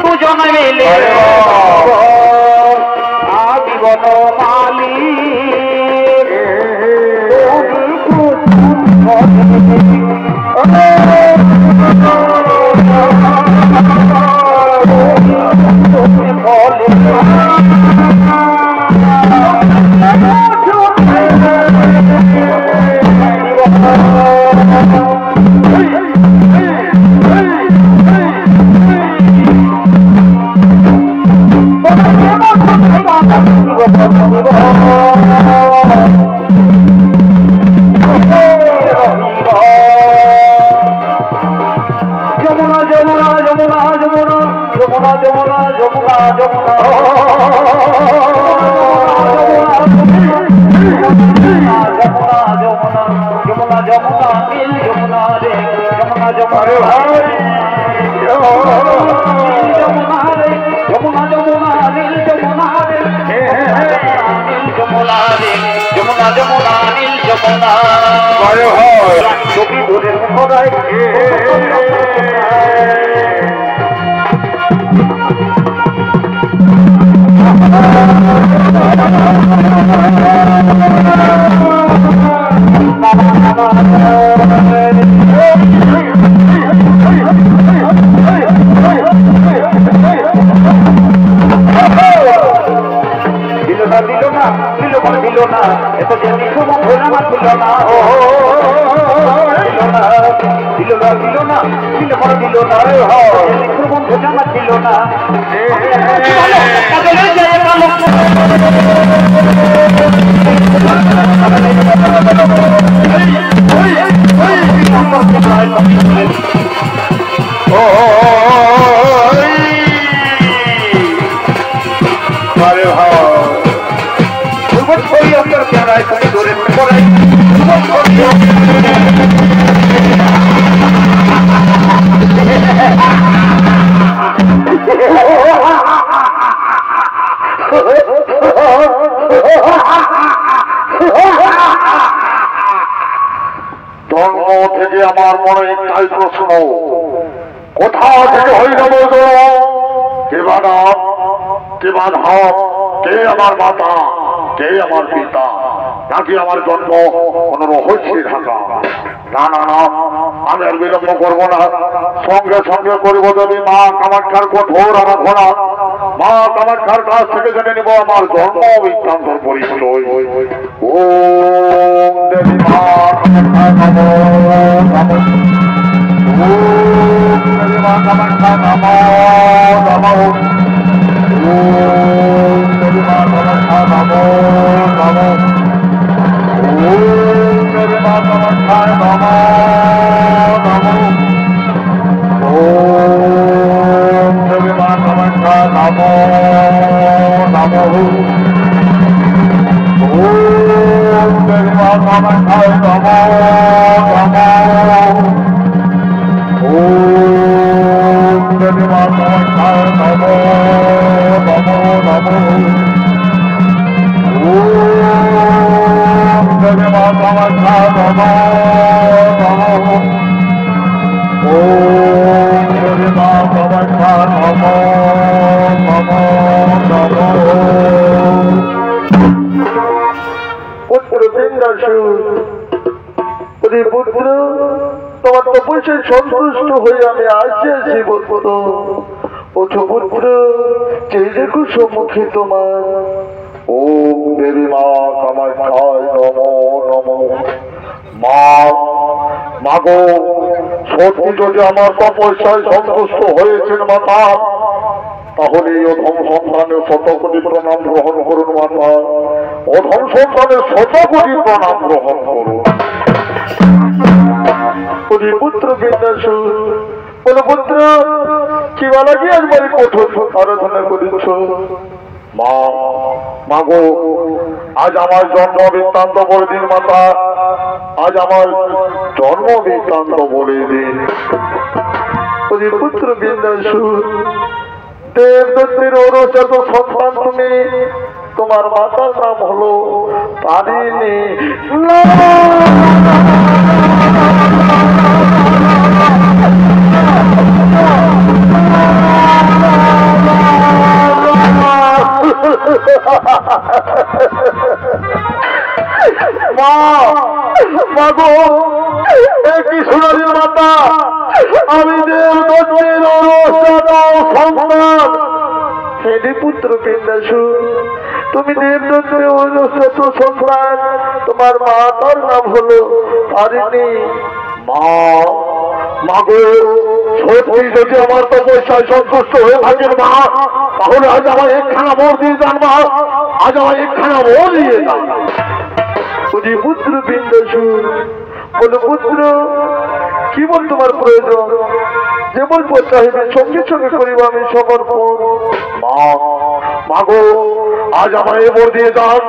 দুজন মিলে আজীবন আমার মনে একটাই প্রশ্ন, কোথা থেকে হইল কে বানাব, কে বাধব, কে আমার মাতা, কে আমার পিতা, নাকি আমার জন্ম কোন রহস্যে ঢাকা? না না না, আমি আর বিলম্ব করবো না, সঙ্গে সঙ্গে করব যদি মা কামাখ্যার কঠোর আরাধনা। মা কামাখ্যার কাছ থেকে জেনে নেব আমার জন্ম বৃত্তান্তর পরিচয়। ওম দেবী মা কামাখ্যা নমো নমঃ। ওম দেবী মা কামাখ্যা নমো নমঃ। ওম দেবী মা কামাখ্যা নমো নমঃ। ওম দেবী মা কামাখ্যা নমো নমঃ। ওম দেবী মা কামাখ্যা নমো নমঃ। ওম দেবী মা কামাখ্যা নমো নমঃ। ওম দেবী মা কামাখ্যা নমো নমো নমঃ। ওম দেবী মা কামাখ্যা নমো নমঃ। ওম দেবী মা কামাখ্যা নমো নমো নমঃ। পুত্র বৃন্দাসুর, পুত্র তোমার তপস্যায় সন্তুষ্ট হয়ে আমি আসিয়াছি পুত্র। ওঠো পুত্র, চেয়ে দেখো সম্মুখে তোমার। ওম দেবী মা কামাখ্যায় নমো নমঃ। মা মাগো, সত্যি যদি আমার তপস্যায় সন্তুষ্ট হয়েছেন মাতা, তাহলে অধম সন্তানের শতকোটি প্রণাম গ্রহণ করুন মাতা। অধম সন্তানের শতকোটি প্রণাম গ্রহণ করুন। পুত্র বিদ্যাসুর, বলো পুত্র, কি বলা কি একবারে কঠোর আরাধনা করেছ? মা মাগো, আজ আমার জন্ম বৃত্তান্ত বলে দিন মাতা, আজ আমার জন্ম বৃত্তান্ত বলে দিন। পুত্র বিদ্যাসুর, দেবদত্তের ঔরজাত সন্তান তুমি, তোমার মাতার নাম হলো তারিণী। মা মাগো, একই সোনালীর মাতা, আমি দেবদত্তের ঔরজাত সন্তান হেডি পুত্র বিন্দাসু। তুমি দেবদত্তের ঔরজাত সন্তান, তোমার মাতার নাম হলো তারিণী। মা মাগো, সত্যি যদি আমার তপস্যায় সন্তুষ্ট হয়ে থাকেন মা, তাহলে আজ আমার একখানা মোর দিয়ে যান মা, আজ আমার একখানা মোর দিয়ে যান। পুত্র বিন্দাসু বলো, পুত্র কি বল তোমার প্রয়োজন? যেমন পথ চাহিবে সঙ্গে সঙ্গে করিব আমি সমর্পণ। মা মাগো, আজ আমার এ মোর দিয়ে যান,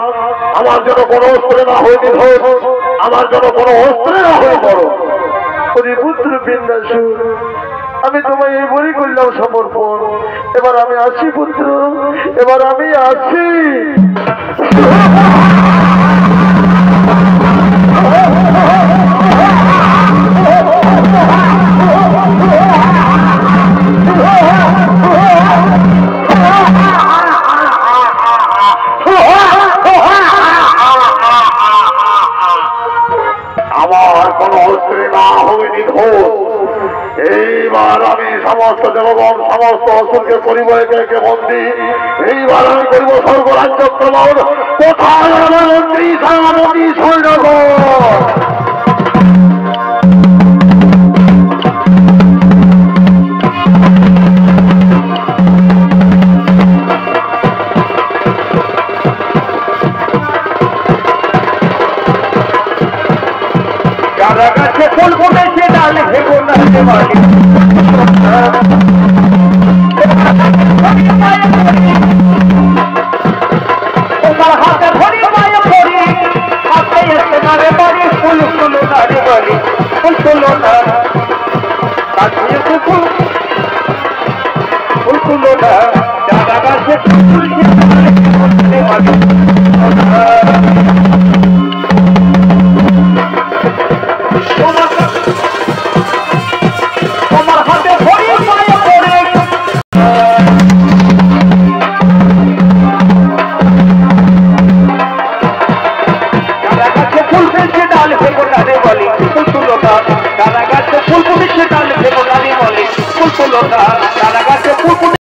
আমার যেন কোনো অস্ত্রে না হয়ে নিধন, আমার যেন কোনো অস্ত্রে না হয়ে পড়ো। পুত্র বিন্দাসু, আমি তোমায় এই বলি করলাম সমর্পণ। এবার আমি আসি পুত্র, এবার আমি আসি। আমার কোন অস্ত্রে না হবে নিধন। এইবার আমি সমস্ত দেবগণ সমস্ত অসুরকে করিব একে একে বন্দী। এইবার আমি করিব স্বর্গ রাজ্য প্রবণ। কোথায় আমার মন্ত্রী সেনাপতি সৈন্যগণ? যারা গাছে ফুল ফুটেছে ডাল ভেবো না দেওয়ালি, তোমার হাতে ধরি মায়া পড়ি, হাতে এসে নারে বাড়ি, ফুল তুলো নারে বাড়ি, ফুল তুলো না কাছে ফুল তুলো না। যারা গাছে ফুল